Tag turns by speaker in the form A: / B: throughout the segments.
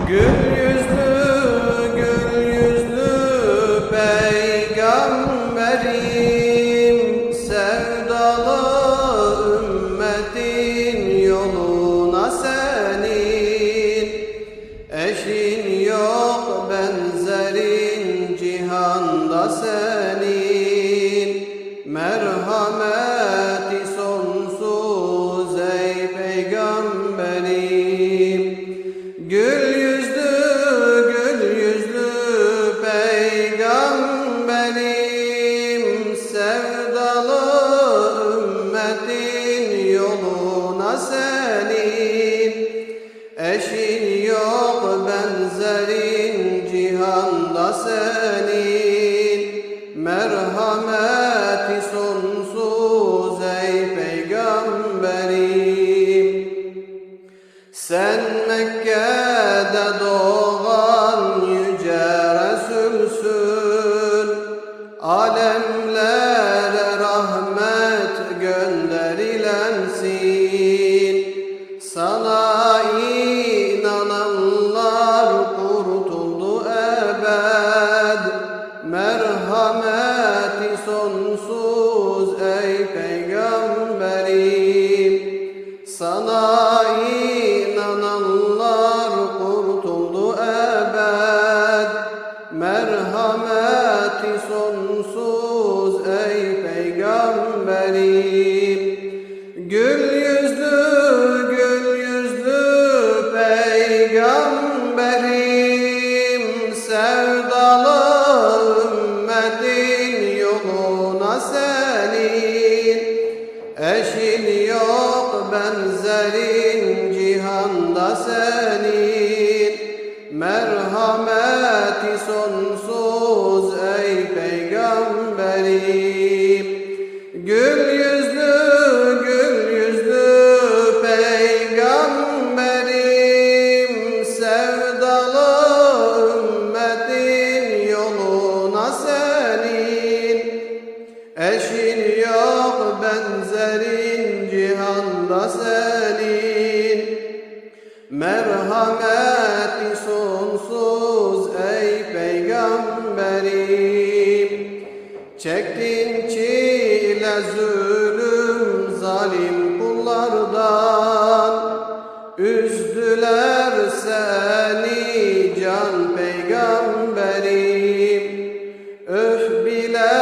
A: Gül yüzlü, gül yüzlü peygamberim, sevdalı ümmetin yoluna senin. Eşin yok benzerin cihanda senin. Merhameti sonsuz ey peygamberim. Gül yüzlü, gül yüzlü peygamberim, sevdalı ümmetin yoluna senin. Eşin yok benzerin cihanda senin. Merhameti sonsuz ey peygamberim. Sen Mekke'de doğan yüce Resulsün, alemlere rahmet gönderilensin. Sana inananlar kurtuldu ebed, merhameti sonsuz ey peygamberim. Sana inananlar kurtuldu ebed, merhameti sonsuz ey peygamberim. Gül yüzlü, gül yüzlü peygamberim, sevdalı ümmetin yoluna senin. Eşin yok benzerin cihanda senin. Merhameti sonsuz ey peygamberim. Gül yüzlü, gül yüzlü peygamberim, sevdalı ümmetin yoluna senin. Eşin yok benzerin cihanda senin. Merhameti sonsuz ey peygamberim. Çektin çile zulüm zalim kullardan, üzdüler seni can peygamberim. Öf bile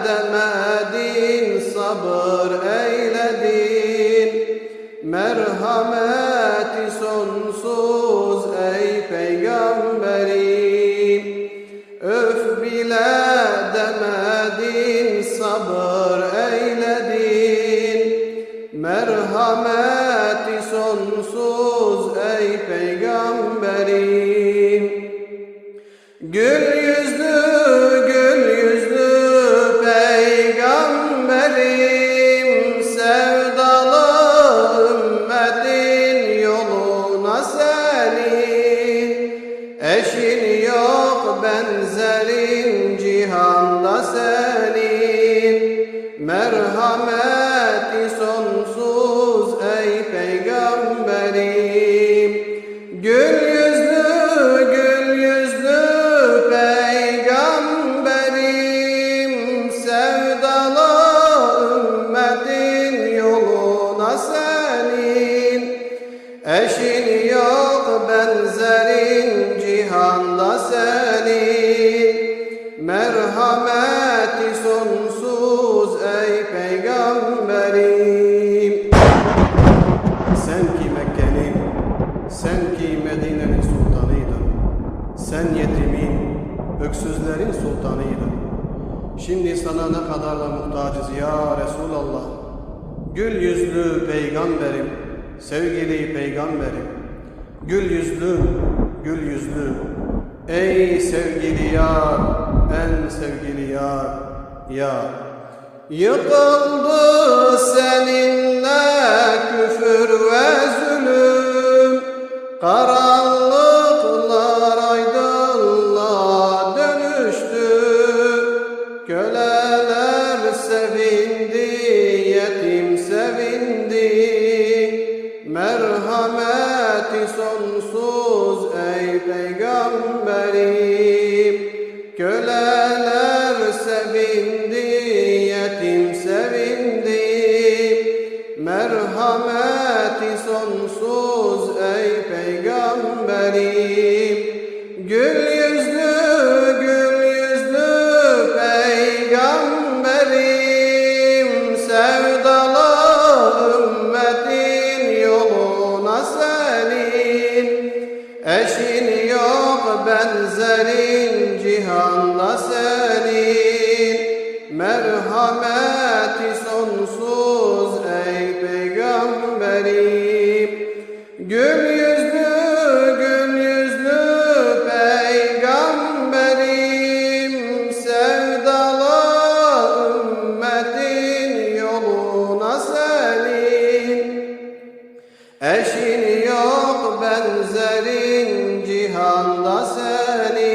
A: demedin, sabır eyledin. Merhameti sonsuz ey peygamberim. Öf bile demedin, sabır eyledin. Merhameti sonsuz ey peygamberim. Gül yüzlü, gül yüzlü peygamberim, sevdalı ümmetin yoluna senin. Eşin yok benzerin cihanda senin. Merhameti sonsuz ey peygamberim. Gül yüzlü, gül yüzlü peygamberim, sevdalı ümmetin yoluna senin. Eşin yok benzerin cihanda senin. Merhameti sonsuz ey peygamberim. Sen ki Mekke'nin, sen ki Medine'nin sultanıydın. Sen yetimin, öksüzlerin sultanıydın. Şimdi sana ne kadar da muhtacız ya Resulallah. Gül yüzlü peygamberim, sevgili peygamberim. Gül yüzlü, gül yüzlü, ey sevgili yar, en sevgili yar, ya. Yıkıldı seninle küfür ve zulüm, karanlıklar aydınlığa dönüştü. Köleler sevindi, yetim sevindi. Merhameti sonsuz ey peygamberim. Köleler sevindi, yetim sevindi. Merhameti sonsuz ey peygamberim. Gül yüzlü peygamberim, sevdalı ümmetin yoluna senin. Eşin yok benzerin cihanda senin. Merhameti sonsuz ey peygamberim. Gül yüzlü peygamberim, sevdalı ümmetin yoluna senin. Eşin yok benzerin cihanda senin.